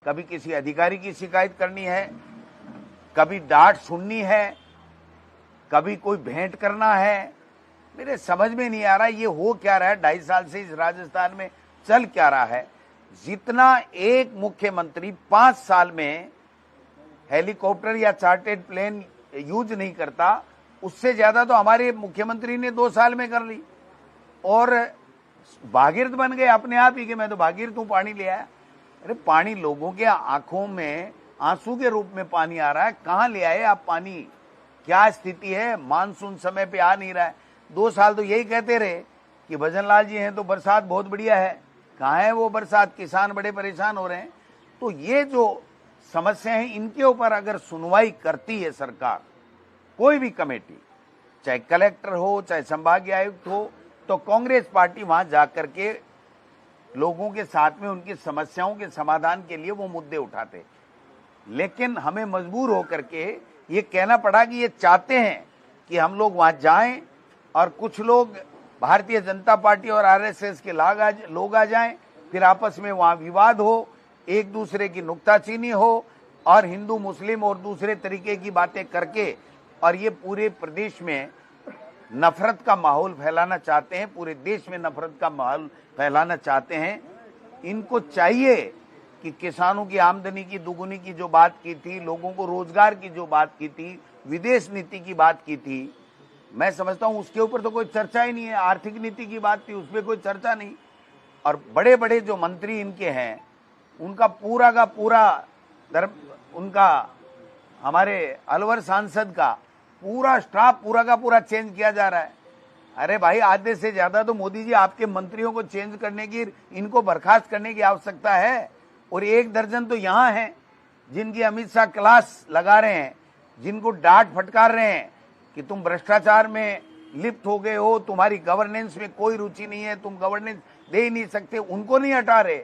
कभी किसी अधिकारी की शिकायत करनी है, कभी डांट सुननी है, कभी कोई भेंट करना है। मेरे समझ में नहीं आ रहा ये हो क्या रहा है। 2.5 साल से इस राजस्थान में चल क्या रहा है। जितना एक मुख्यमंत्री 5 साल में हेलीकॉप्टर या चार्टर्ड प्लेन यूज नहीं करता, उससे ज्यादा तो हमारे मुख्यमंत्री ने 2 साल में कर ली। और भागीरथ बन गए अपने आप ही कि मैं तो भागीरथ हूं, पानी ले आया। अरे पानी लोगों के आंखों में आंसू के रूप में पानी आ रहा है। कहां ले आए आप पानी? क्या स्थिति है? मानसून समय पे आ नहीं रहा है। 2 साल तो यही कहते रहे कि भजनलाल जी हैं तो बरसात बहुत बढ़िया है। कहां है वो बरसात? किसान बड़े परेशान हो रहे हैं। तो ये जो समस्या है, इनके ऊपर अगर सुनवाई करती है सरकार, कोई भी कमेटी, चाहे कलेक्टर हो, चाहे संभागीय आयुक्त हो, तो कांग्रेस पार्टी वहां जाकर के लोगों के साथ में उनकी समस्याओं के समाधान के लिए वो मुद्दे उठाते। लेकिन हमें मजबूर होकर के ये कहना पड़ा कि ये चाहते हैं कि हम लोग वहां जाएं और कुछ लोग भारतीय जनता पार्टी और आरएसएस के लोग आ जाएं, फिर आपस में वहां विवाद हो, एक दूसरे की नुक्ताचीनी हो और हिंदू मुस्लिम और दूसरे तरीके की बातें करके, और ये पूरे प्रदेश में नफरत का माहौल फैलाना चाहते हैं, पूरे देश में नफरत का माहौल फैलाना चाहते हैं। इनको चाहिए कि किसानों की आमदनी की दुगुनी की जो बात की थी, लोगों को रोजगार की जो बात की थी, विदेश नीति की बात की थी, मैं समझता हूं उसके ऊपर तो कोई चर्चा ही नहीं है। आर्थिक नीति की बात थी, उसमें कोई चर्चा नहीं। और बड़े बड़े जो मंत्री इनके हैं, उनका पूरा का पूरा उनका हमारे अलवर सांसद का पूरा स्टाफ पूरा का पूरा चेंज किया जा रहा है। अरे भाई, आधे से ज्यादा तो मोदी जी आपके मंत्रियों को चेंज करने की, इनको बर्खास्त करने की आवश्यकता है। और 1 दर्जन तो यहां हैं जिनकी अमित शाह क्लास लगा रहे हैं, जिनको डांट फटकार रहे हैं कि तुम भ्रष्टाचार में लिप्त हो गए हो, तुम्हारी गवर्नेंस में कोई रुचि नहीं है, तुम गवर्नेंस दे ही नहीं सकते, उनको नहीं हटा रहे।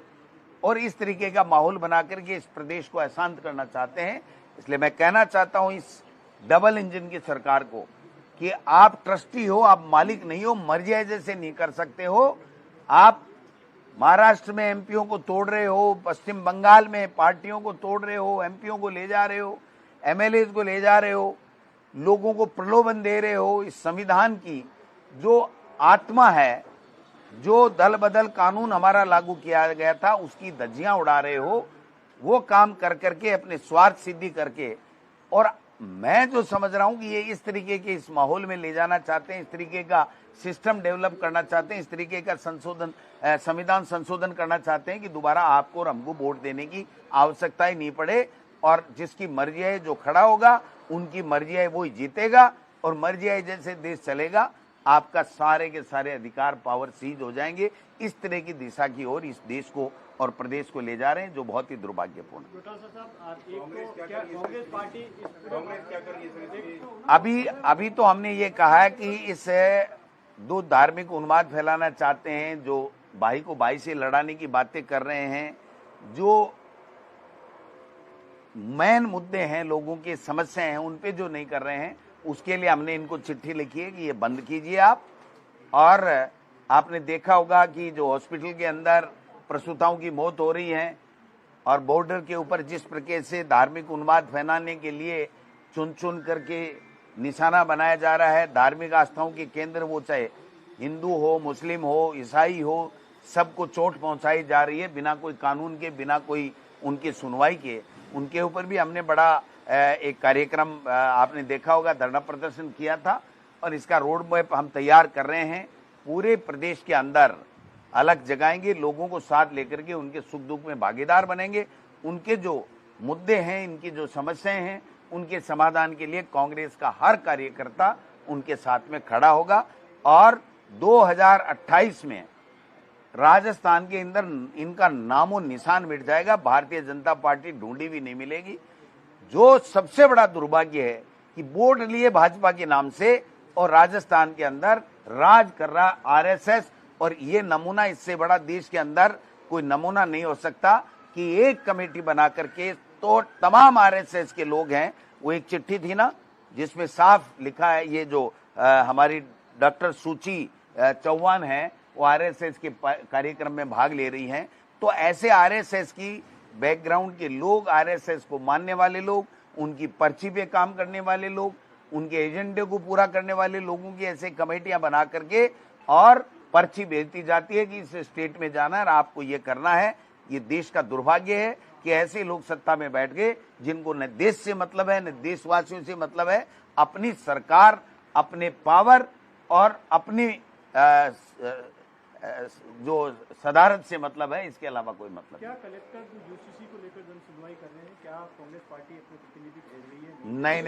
और इस तरीके का माहौल बना करके इस प्रदेश को अशांत करना चाहते हैं। इसलिए मैं कहना चाहता हूं इस डबल इंजन की सरकार को कि आप ट्रस्टी हो, आप मालिक नहीं हो, मर्जी जैसे नहीं कर सकते हो। आप महाराष्ट्र में एमपीओ को तोड़ रहे हो, पश्चिम बंगाल में पार्टियों को तोड़ रहे हो, एमपीओ को ले जा रहे हो, एमएलए को ले जा रहे हो, लोगों को प्रलोभन दे रहे हो। इस संविधान की जो आत्मा है, जो दल बदल कानून हमारा लागू किया गया था, उसकी धज्जियां उड़ा रहे हो। वो काम कर करके अपने स्वार्थ सिद्धि करके, और मैं जो समझ रहा हूं कि ये इस तरीके के इस माहौल में ले जाना चाहते हैं, इस तरीके का सिस्टम डेवलप करना चाहते हैं, इस तरीके का संविधान संशोधन करना चाहते हैं कि दोबारा आपको और हमको वोट देने की आवश्यकता ही नहीं पड़े। और जिसकी मर्जी है जो खड़ा होगा, उनकी मर्जी है वो ही जीतेगा, और मर्जी है जैसे देश चलेगा, आपका सारे के सारे अधिकार पावर सीज हो जाएंगे। इस तरह की दिशा की ओर इस देश को और प्रदेश को ले जा रहे हैं, जो बहुत ही दुर्भाग्यपूर्ण है। अभी तो हमने ये कहा है कि इस 2 धार्मिक उन्माद फैलाना चाहते हैं, जो भाई को भाई से लड़ाने की बातें कर रहे हैं, जो मेन मुद्दे हैं, लोगों की समस्याएं हैं, उन पे जो नहीं कर रहे हैं, उसके लिए हमने इनको चिट्ठी लिखी है कि ये बंद कीजिए आप। और आपने देखा होगा कि जो हॉस्पिटल के अंदर प्रसूताओं की मौत हो रही है, और बॉर्डर के ऊपर जिस प्रकार से धार्मिक उन्माद फैलाने के लिए चुन चुन करके निशाना बनाया जा रहा है, धार्मिक आस्थाओं के केंद्र, वो चाहे हिंदू हो, मुस्लिम हो, ईसाई हो, सबको चोट पहुंचाई जा रही है बिना कोई कानून के, बिना कोई उनकी सुनवाई के। उनके ऊपर भी हमने बड़ा एक कार्यक्रम, आपने देखा होगा, धरना प्रदर्शन किया था। और इसका रोड मैप हम तैयार कर रहे हैं, पूरे प्रदेश के अंदर अलग जगाएंगे, लोगों को साथ लेकर के उनके सुख दुख में भागीदार बनेंगे। उनके जो मुद्दे हैं, इनकी जो समस्याएं हैं, उनके समाधान के लिए कांग्रेस का हर कार्यकर्ता उनके साथ में खड़ा होगा। और 2028 में राजस्थान के अंदर इनका नामो निशान मिट जाएगा, भारतीय जनता पार्टी ढूंढी भी नहीं मिलेगी। जो सबसे बड़ा दुर्भाग्य है कि वोट लिए भाजपा के नाम से और राजस्थान के अंदर राज कर रहा आरएसएस, और ये नमूना, इससे बड़ा देश के अंदर कोई नमूना नहीं हो सकता कि एक कमेटी बना करके तो तमाम आरएसएस के लोग हैं। वो एक चिट्ठी थी ना जिसमें साफ लिखा है, ये जो हमारी डॉक्टर सूची चौहान है, वो आरएसएस के कार्यक्रम में भाग ले रही हैं। तो ऐसे आरएसएस की बैकग्राउंड के लोग, आरएसएस को मानने वाले लोग, उनकी पर्ची पे काम करने वाले लोग, उनके एजेंडे को पूरा करने वाले लोगों की ऐसे कमेटियां बना करके और पर्ची भेजती जाती है कि इस स्टेट में जाना है और आपको ये करना है। ये देश का दुर्भाग्य है कि ऐसे लोग सत्ता में बैठ गए जिनको न देश से मतलब है, न देशवासियों से मतलब है, अपनी सरकार, अपने पावर और अपनी जो सदारत से मतलब है, इसके अलावा कोई मतलब क्या कलेक्टर जो यूसीसी को लेकर जन सुनवाई कर रहे हैं, क्या कांग्रेस पार्टी अपने प्रतिनिधि भेज रही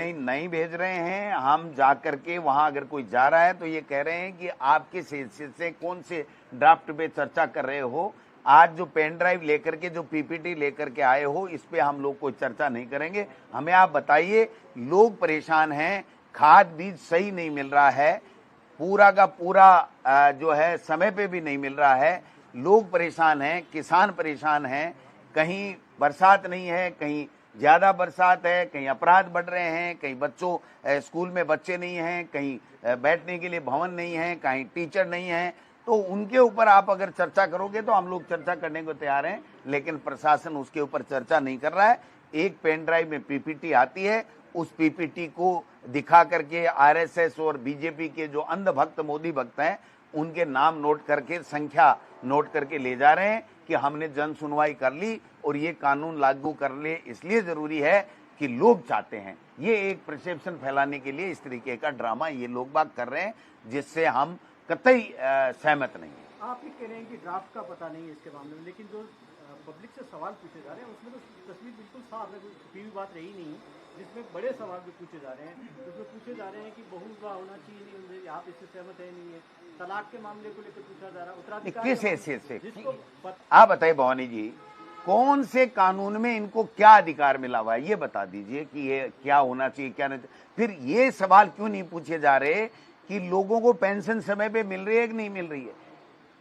है? नहीं भेज रहे हैं। हम जाकर के वहां अगर कोई जा रहा है तो ये कह रहे हैं कि आपके हैसियत से कौन से ड्राफ्ट पे चर्चा कर रहे हो, आज जो पेन ड्राइव लेकर के, जो पीपीटी लेकर के आए हो, इस पे हम लोग कोई चर्चा नहीं करेंगे। हमें आप बताइए, लोग परेशान हैं, खाद बीज सही नहीं मिल रहा है, पूरा का पूरा जो है समय पे भी नहीं मिल रहा है, लोग परेशान हैं, किसान परेशान हैं, कहीं बरसात नहीं है, कहीं ज्यादा बरसात है, कहीं अपराध बढ़ रहे हैं, कहीं बच्चों स्कूल में बच्चे नहीं हैं, कहीं बैठने के लिए भवन नहीं है, कहीं टीचर नहीं है। तो उनके ऊपर आप अगर चर्चा करोगे तो हम लोग चर्चा करने को तैयार हैं, लेकिन प्रशासन उसके ऊपर चर्चा नहीं कर रहा है। एक पेन ड्राइव में पीपीटी आती है, उस पीपीटी को दिखा करके आरएसएस और बीजेपी के जो अंधभक्त मोदी भक्त हैं उनके नाम नोट करके, संख्या नोट करके ले जा रहे हैं कि हमने जन सुनवाई कर ली और ये कानून लागू कर ले, इसलिए जरूरी है कि लोग चाहते हैं। ये एक परसेप्शन फैलाने के लिए इस तरीके का ड्रामा ये लोग बाग कर रहे हैं, जिससे हम कतई सहमत नहीं है। आप ही कह रहे हैं कि ड्राफ्ट का पता नहीं है इसके मामले में, लेकिन जो पब्लिक से सवाल पूछे जा रहे हैं उसमें तो तस्वीर बिल्कुल साफ है, कोई छुपी हुई बात रही नहीं, जिसमें बड़े सवाल भी पूछे जा रहे हैं। उसमें पूछे जा रहे हैं कि बहु विवाह होना चाहिए, नहीं, आप इससे सहमत है नहीं है, तलाक के मामले को लेकर पूछा जा रहा है, उत्तराधिकार किस हैसियत से? जिसको आप बताइए भवानी जी, कौन से कानून में इनको क्या अधिकार मिला हुआ है, ये बता दीजिए कि ये क्या होना चाहिए, क्या नहीं। फिर ये सवाल क्यों नहीं पूछे जा रहे कि लोगों को पेंशन समय पे मिल रही है कि नहीं मिल रही है,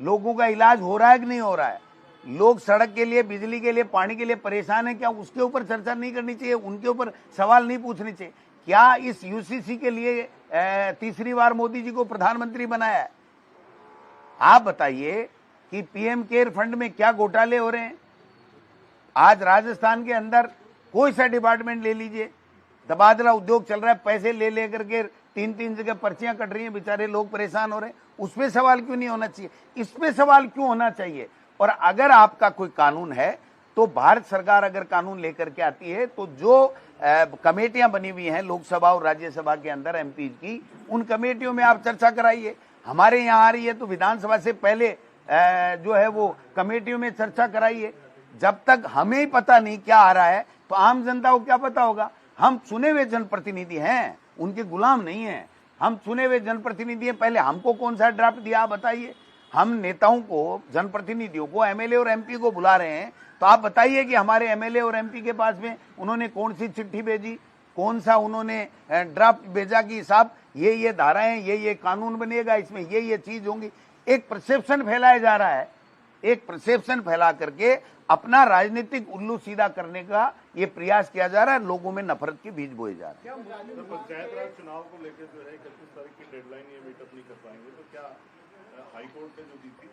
लोगों का इलाज हो रहा है कि नहीं हो रहा है, लोग सड़क के लिए, बिजली के लिए, पानी के लिए परेशान है, क्या उसके ऊपर चर्चा नहीं करनी चाहिए, उनके ऊपर सवाल नहीं पूछने चाहिए? क्या इस यूसीसी के लिए तीसरी बार मोदी जी को प्रधानमंत्री बनाया है? आप बताइए कि पीएम केयर फंड में क्या घोटाले हो रहे हैं। आज राजस्थान के अंदर कोई सा डिपार्टमेंट ले लीजिए, तबादला उद्योग चल रहा है, पैसे ले लेकर के 3-3 जगह पर्चियां कट रही हैं, बेचारे लोग परेशान हो रहे हैं। उस पे सवाल क्यों नहीं होना चाहिए, इस पे सवाल क्यों होना चाहिए? और अगर आपका कोई कानून है तो भारत सरकार अगर कानून लेकर के आती है तो जो कमेटियां बनी हुई हैं लोकसभा और राज्यसभा के अंदर एमपी की, उन कमेटियों में आप चर्चा कराइए। हमारे यहाँ आ रही है तो विधानसभा से पहले जो है वो कमेटियों में चर्चा कराइए। जब तक हमें ही पता नहीं क्या आ रहा है तो आम जनता को क्या पता होगा? हम चुने हुए जनप्रतिनिधि हैं, उनके गुलाम नहीं हैं। हम चुने हुए जनप्रतिनिधि हैं, पहले हमको कौन सा ड्राफ्ट दिया आप बताइए। हम नेताओं को, जनप्रतिनिधियों को, एमएलए और एमपी को बुला रहे हैं, तो आप बताइए कि हमारे एमएलए और एमपी के पास में उन्होंने कौन सी चिट्ठी भेजी, कौन सा उन्होंने ड्राफ्ट भेजा कि साहब ये धाराएं, ये कानून बनेगा, इसमें ये चीज होंगी। एक परसेप्शन फैलाया जा रहा है, एक परसेप्शन फैला करके अपना राजनीतिक उल्लू सीधा करने का ये प्रयास किया जा रहा है, लोगों में नफरत के बीज बोए जा रहे हैं। पंचायत राज चुनाव को लेकर जो है 31 तारीख की डेडलाइन ये मीटअप नहीं कर पाएंगे, तो क्या हाई कोर्ट ने जो दी थी?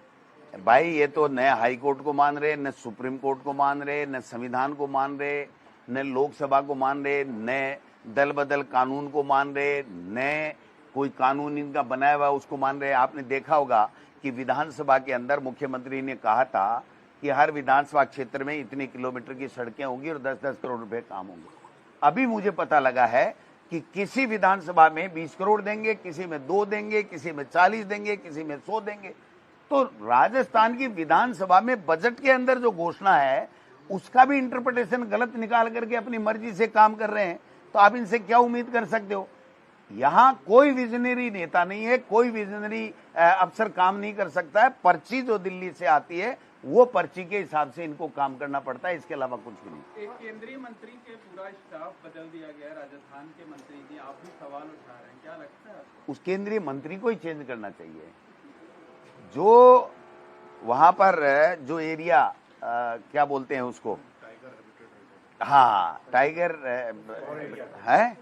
भाई ये तो न हाई कोर्ट को मान रहे, न सुप्रीम कोर्ट को मान रहे, न संविधान को मान रहे, न लोकसभा को मान रहे, न दल बदल कानून को मान रहे, न कोई कानून इनका बनाया हुआ उसको मान रहे। आपने देखा होगा कि विधानसभा के अंदर मुख्यमंत्री ने कहा था कि हर विधानसभा क्षेत्र में इतने किलोमीटर की सड़कें होंगी और 10-10 करोड़ रुपए काम होंगे। अभी मुझे पता लगा है कि किसी विधानसभा में 20 करोड़ देंगे, किसी में 2 देंगे, किसी में 40 देंगे, किसी में 100 देंगे। तो राजस्थान की विधानसभा में बजट के अंदर जो घोषणा है उसका भी इंटरप्रिटेशन गलत निकाल करके अपनी मर्जी से काम कर रहे हैं। तो आप इनसे क्या उम्मीद कर सकते हो? यहां कोई विजनरी नेता नहीं है, कोई विजनरी अफसर काम नहीं कर सकता है। पर्ची जो दिल्ली से आती है वो पर्ची के हिसाब से इनको काम करना पड़ता है, इसके अलावा कुछ भी नहीं। एक केंद्रीय मंत्री के पूरा स्टाफ बदल दिया गया, राजस्थान के मंत्री जी, आप भी सवाल उठा रहे हैं, क्या लगता है? उस केंद्रीय मंत्री को ही चेंज करना चाहिए। जो वहां पर जो एरिया क्या बोलते हैं उसको, हाँ टाइगर है,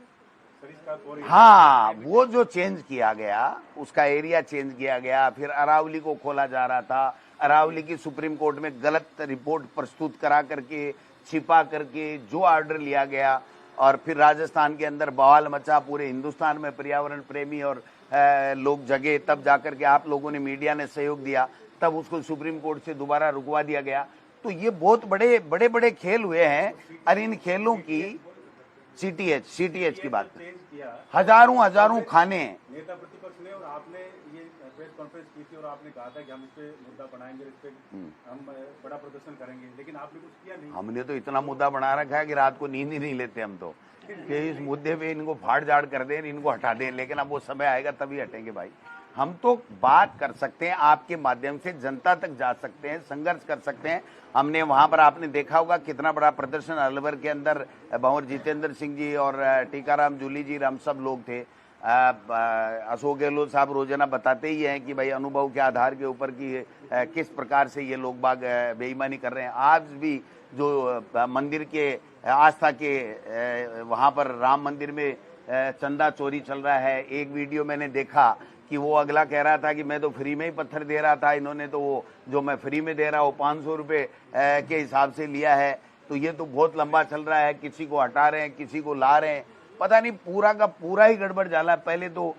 हाँ वो जो चेंज किया गया, उसका एरिया चेंज किया गया। फिर अरावली को खोला जा रहा था, अरावली की सुप्रीम कोर्ट में गलत रिपोर्ट प्रस्तुत करा करके छिपा करके जो ऑर्डर लिया गया और फिर राजस्थान के अंदर बवाल मचा, पूरे हिंदुस्तान में पर्यावरण प्रेमी और लोग जगे, तब जाकर के आप लोगों ने, मीडिया ने सहयोग दिया, तब उसको सुप्रीम कोर्ट से दोबारा रुकवा दिया गया। तो ये बहुत बड़े बड़े बड़े खेल हुए हैं और इन खेलों की सीटीएच की बात, हजारों खाने हैं। नेता प्रतिपक्ष ने और आपने ये प्रेस कॉन्फ्रेंस की थी और आपने कहा था कि हम इस पे मुद्दा बनाएंगे, इस पे हम बड़ा प्रदर्शन करेंगे, लेकिन आपने कुछ किया नहीं। हमने तो इतना मुद्दा बना रखा है कि रात को नींद ही नहीं लेते हम तो, कि इस मुद्दे पे इनको फाड़ जाड़ कर दें, इनको हटा दें, लेकिन अब वो समय आएगा तभी हटेंगे भाई। हम तो बात कर सकते हैं, आपके माध्यम से जनता तक जा सकते हैं, संघर्ष कर सकते हैं। हमने वहां पर, आपने देखा होगा कितना बड़ा प्रदर्शन अलवर के अंदर, भंवर जितेंद्र सिंह जी और टीकाराम जूली जी, हम सब लोग थे। अशोक गहलोत साहब रोजाना बताते ही हैं कि भाई अनुभव के आधार के ऊपर कि किस प्रकार से ये लोग बाग बेईमानी कर रहे हैं। आज भी जो मंदिर के आस्था के वहां पर राम मंदिर में चंदा चोरी चल रहा है। एक वीडियो मैंने देखा कि वो अगला कह रहा था कि मैं तो फ्री में ही पत्थर दे रहा था, इन्होंने तो वो जो मैं फ्री में दे रहा हूँ 500 रुपये के हिसाब से लिया है। तो ये तो बहुत लंबा चल रहा है, किसी को हटा रहे हैं, किसी को ला रहे हैं, पता नहीं पूरा का पूरा ही गड़बड़ जाला। पहले तो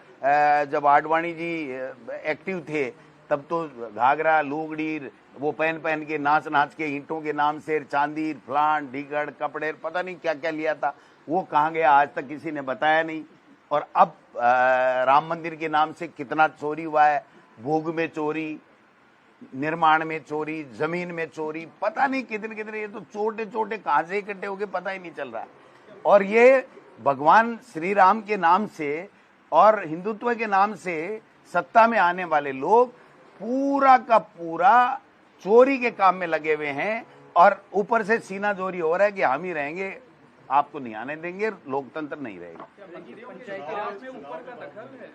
जब आडवाणी जी एक्टिव थे तब तो घाघरा लुगड़ी वो पहन के नाच के ईंटों के नाम से चांदी फलान ढीगड़ कपड़े पता नहीं क्या क्या लिया था, वो कहाँ गया आज तक किसी ने बताया नहीं। और अब राम मंदिर के नाम से कितना चोरी हुआ है, भोग में चोरी, निर्माण में चोरी, जमीन में चोरी, पता नहीं कितने कितने, ये तो छोटे छोटे कहां से इकट्ठे हो गए पता ही नहीं चल रहा है। और ये भगवान श्री राम के नाम से और हिंदुत्व के नाम से सत्ता में आने वाले लोग पूरा का पूरा चोरी के काम में लगे हुए हैं और ऊपर से सीना जोरी हो रहा है कि हम ही रहेंगे, आपको नहीं आने देंगे, लोकतंत्र नहीं रहेगा। पंचायती राज में ऊपर का दखल है।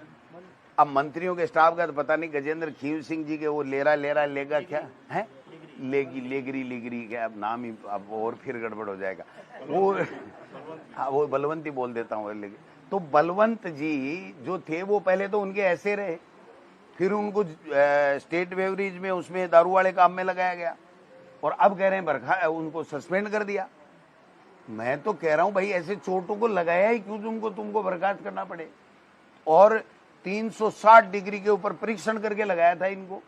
अब मंत्रियों के स्टाफ का तो पता नहीं, गजेंद्र खीव सिंह जी के वो लेगा क्या है, लेगरी क्या, अब नाम ही अब और फिर गड़बड़ हो जाएगा वो। हाँ वो बलवंत ही बोल देता हूँ। लेकिन तो बलवंत जी जो थे वो पहले तो उनके ऐसे रहे, फिर उनको स्टेट बेवरेज में उसमें दारू वाले काम में लगाया गया और अब कह रहे हैं उनको सस्पेंड कर दिया। मैं तो कह रहा हूं भाई ऐसे चोटों को लगाया ही क्यों तुमको बर्खास्त करना पड़े। और 360 डिग्री के ऊपर परीक्षण करके लगाया था इनको।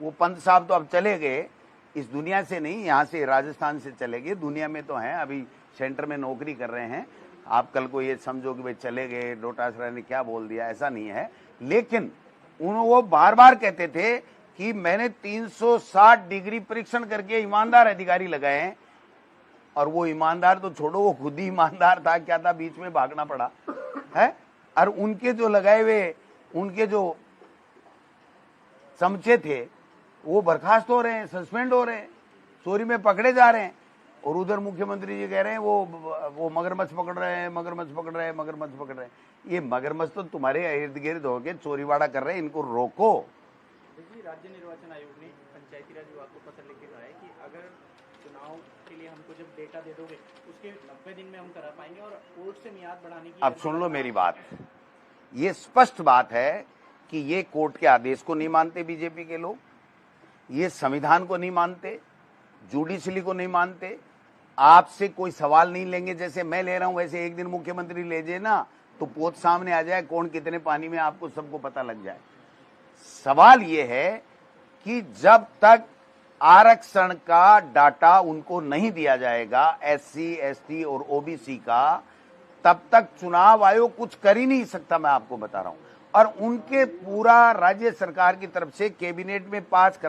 वो पंत साहब तो अब चले गए, इस दुनिया से नहीं, यहाँ से राजस्थान से चले गए, दुनिया में तो हैं, अभी सेंटर में नौकरी कर रहे हैं। आप कल को ये समझो कि भाई चले गए, डोटासरा ने क्या बोल दिया, ऐसा नहीं है। लेकिन वो बार बार कहते थे कि मैंने 360 डिग्री परीक्षण करके ईमानदार अधिकारी लगाए हैं। और वो ईमानदार तो छोड़ो, वो खुद ही ईमानदार था क्या था, बीच में भागना पड़ा है। और उनके जो लगाए हुए, उनके जो चमचे थे वो बर्खास्त हो रहे हैं, सस्पेंड हो रहे हैं, चोरी में पकड़े जा रहे हैं। और उधर मुख्यमंत्री जी कह रहे हैं वो मगरमच्छ पकड़ रहे हैं, मगरमच्छ पकड़ रहे हैं, मगरमच्छ पकड़ रहे हैं। ये मगरमच्छ तो तुम्हारे इर्द गिर्द होके चोरीवाड़ा कर रहे हैं, इनको रोको। देखिए राज्य निर्वाचन आयोग ने पंचायती राज विभाग को पत्र लिख के कहा है कि अगर चुनाव के लिए हमको जब डेटा दे दोगे उसके 90 दिन में हम करा पाएंगे और कोर्ट से मियाद बढ़ाने की। अब सुन लो मेरी बात, ये स्पष्ट बात है कि ये कोर्ट के आदेश को नहीं मानते बीजेपी के लोग, ये संविधान को नहीं मानते, जुडिशरी को नहीं मानते। आपसे कोई सवाल नहीं लेंगे, जैसे मैं ले रहा हूं वैसे एक दिन मुख्यमंत्री ले जाए ना तो पोत सामने आ जाए, कौन कितने पानी में आपको सबको पता लग जाए। सवाल ये है कि जब तक आरक्षण का डाटा उनको नहीं दिया जाएगा, एससी, एसटी और ओबीसी का, तब तक चुनाव आयोग कुछ कर ही नहीं सकता, मैं आपको बता रहा हूं। और उनके पूरा राज्य सरकार की तरफ से कैबिनेट में पास कर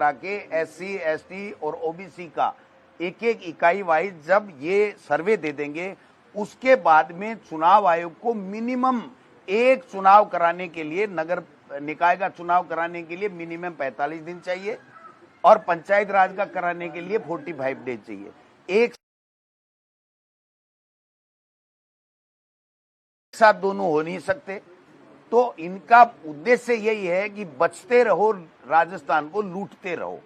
के एससी, एसटी और ओबीसी का एक एक इकाई वाइज जब ये सर्वे दे देंगे, उसके बाद में चुनाव आयोग को मिनिमम एक चुनाव कराने के लिए, नगर निकाय का चुनाव कराने के लिए मिनिमम 45 दिन चाहिए और पंचायत राज का कराने के लिए 45 डेज चाहिए। एक साथ दोनों हो नहीं सकते। तो इनका उद्देश्य यही है कि बचते रहो, राजस्थान को लूटते रहो,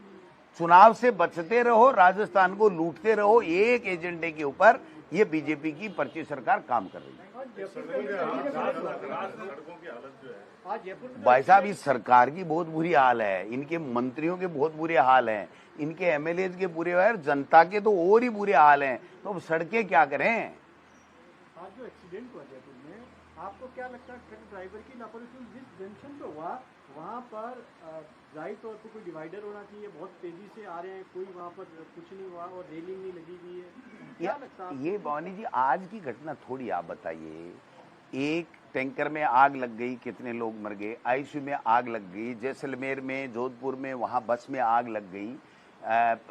चुनाव से बचते रहो, राजस्थान को लूटते रहो। एक एजेंडे के ऊपर ये बीजेपी की पर्ची सरकार काम कर रही है। आज जयपुर में भाई साहब इस सरकार की बहुत बुरी हाल है, इनके मंत्रियों के बहुत बुरे हाल हैं, इनके एमएलए के बुरे हाल, जनता के तो और ही बुरे हाल हैं। तो अब सड़कें क्या करें? आज जो एक्सीडेंट हुआ जयपुर में, आपको क्या लगता है ट्रक ड्राइवर की लापरवाही जिस जंक्शन पे हुआ वहाँ पर जाहिर तौर पर कोई डिवाइडर होना चाहिए, बहुत तेजी से आ रहे हैं, कोई वहाँ पर कुछ नहीं हुआ और रेलिंग नहीं लगी हुई है, क्या लगता है? ये भवानी जी आज की घटना थोड़ी आप बताइए। एक टैंकर में आग लग गई, कितने लोग मर गए, आईसीयू में आग लग गई, जैसलमेर में, जोधपुर में वहाँ बस में आग लग गई,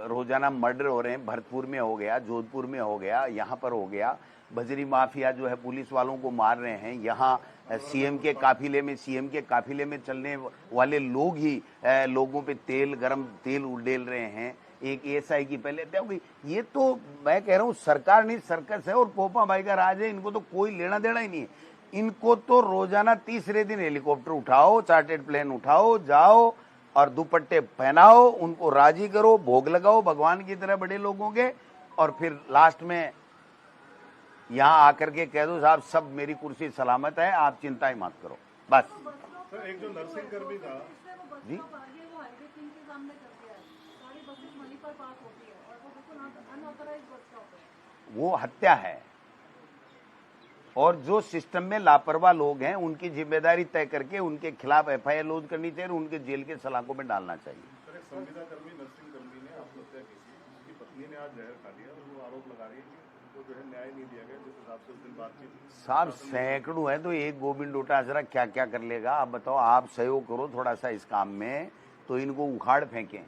रोजाना मर्डर हो रहे हैं, भरतपुर में हो गया, जोधपुर में हो गया, यहाँ पर हो गया, बजरी माफिया जो है पुलिस वालों को मार रहे हैं, यहाँ सीएम के काफिले में चलने वाले लोग ही लोगों पे गरम तेल उड़ेल रहे हैं। एक एएसआई की पहले हत्या हो गई। ये तो मैं कह रहा हूँ सरकार नहीं सर्कस है और पोपा भाई का राज है, इनको तो कोई लेना देना ही नहीं है। इनको तो रोजाना तीसरे दिन हेलीकॉप्टर उठाओ, चार्टर्ड प्लेन उठाओ, जाओ और दुपट्टे पहनाओ, उनको राजी करो, भोग लगाओ भगवान की तरह बड़े लोगों के, और फिर लास्ट में यहाँ आकर के कह दो साहब सब मेरी कुर्सी सलामत है, आप चिंता ही मत करो, बस। सर एक जो नर्सिंग कर्मी था जी वो हत्या है, और जो सिस्टम में लापरवाह लोग हैं उनकी जिम्मेदारी तय करके उनके खिलाफ एफआईआर लॉन्च करनी चाहिए और उनके जेल के सलाखों में डालना चाहिए। सर एक संविदा कर्मी नर्सिंग कर्मी ने आत्महत्या की थी, उसकी पत्नी ने आज जहर खा लिया और वो आरोप लगा रही है कि उनको जो है न्याय नहीं दिया गया जिस हिसाब से उस दिन बात की थी। साहब सैकड़ों है तो एक गोविंद डोटासरा क्या क्या कर लेगा? आप बताओ, आप सहयोग करो थोड़ा सा इस काम में तो इनको उखाड़ फेंकें।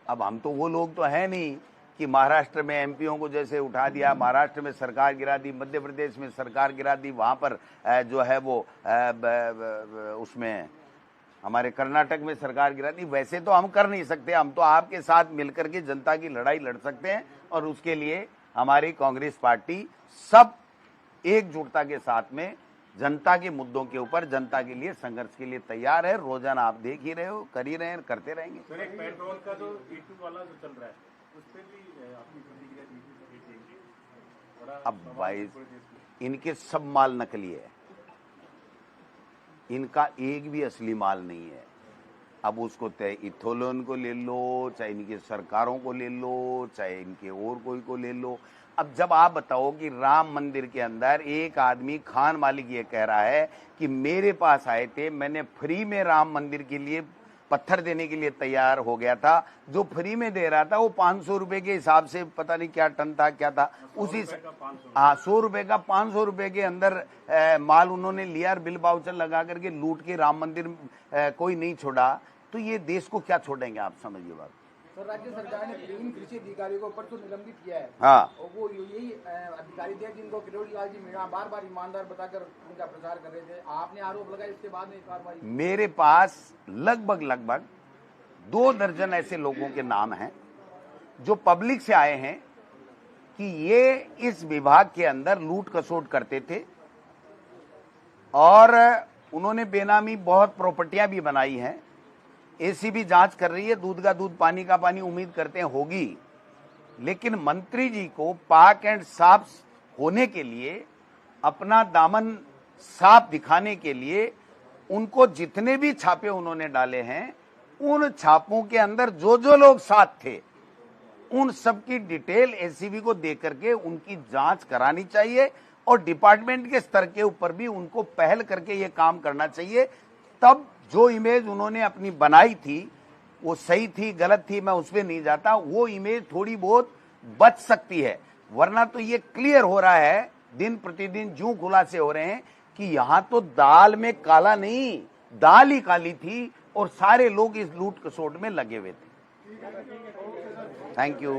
अब हम तो वो लोग तो है नहीं कि महाराष्ट्र में एमपीओ को जैसे उठा दिया, महाराष्ट्र में सरकार गिरा दी, मध्य प्रदेश में सरकार गिरा दी, वहां पर जो है वो उसमें हमारे कर्नाटक में सरकार गिरा दी। वैसे तो हम कर नहीं सकते, हम तो आपके साथ मिलकर के जनता की लड़ाई लड़ सकते हैं और उसके लिए हमारी कांग्रेस पार्टी सब एकजुटता के साथ में जनता के मुद्दों के ऊपर जनता के लिए संघर्ष के लिए तैयार है। रोजाना आप देख ही रहे हो, कर ही रहे हैं, करते रहेंगे। सर एक पेट्रोल का जो E2 वाला जो चल रहा है उस पर भी अपनी प्रतिक्रिया दी थी। अब भाई इनके सब माल नकली है, इनका एक भी असली माल नहीं है। अब उसको चाहे इथोलोन को ले लो, चाहे इनकी सरकारों को ले लो, चाहे इनके और कोई को ले लो। अब जब आप बताओ कि राम मंदिर के अंदर एक आदमी खान मालिक ये कह रहा है कि मेरे पास आए थे, मैंने फ्री में राम मंदिर के लिए पत्थर देने के लिए तैयार हो गया था, जो फ्री में दे रहा था वो 500 रुपए के हिसाब से पता नहीं क्या टन था क्या था, उसी 100 रुपए का 500 रुपए के अंदर माल उन्होंने लिया और बिल बाउचर लगा करके लूट के राम मंदिर कोई नहीं छोड़ा। तो ये देश को क्या छोड़ेंगे? आप समझिए बात। सर राज्य सरकार ने 3 कृषि अधिकारियों को परसों निलंबित किया है। हाँ, और वो यही अधिकारी थे जिनको किरोड़ी लाल जी मीणा बार बार ईमानदार बताकर उनका प्रचार कर रहे थे। आपने आरोप लगाया, इसके बाद में कार्रवाई। मेरे पास लगभग 2 दर्जन ऐसे लोगों के नाम हैं जो पब्लिक से आए हैं कि ये इस विभाग के अंदर लूट खसोट करते थे और उन्होंने बेनामी बहुत प्रॉपर्टियां भी बनाई हैं। एसीबी जांच कर रही है, दूध का दूध पानी का पानी उम्मीद करते हैं होगी, लेकिन मंत्री जी को पाक एंड साफ होने के लिए, अपना दामन साफ दिखाने के लिए उनको जितने भी छापे उन्होंने डाले हैं, उन छापों के अंदर जो जो लोग साथ थे उन सब की डिटेल एसीबी को देकर के उनकी जांच करानी चाहिए और डिपार्टमेंट के स्तर के ऊपर भी उनको पहल करके ये काम करना चाहिए। तब जो इमेज उन्होंने अपनी बनाई थी वो सही थी गलत थी मैं उसमें नहीं जाता, वो इमेज थोड़ी बहुत बच सकती है, वरना तो ये क्लियर हो रहा है दिन प्रतिदिन जो खुलासे हो रहे हैं कि यहां तो दाल में काला नहीं, दाल ही काली थी और सारे लोग इस लूट खसोट में लगे हुए थे। Thank you.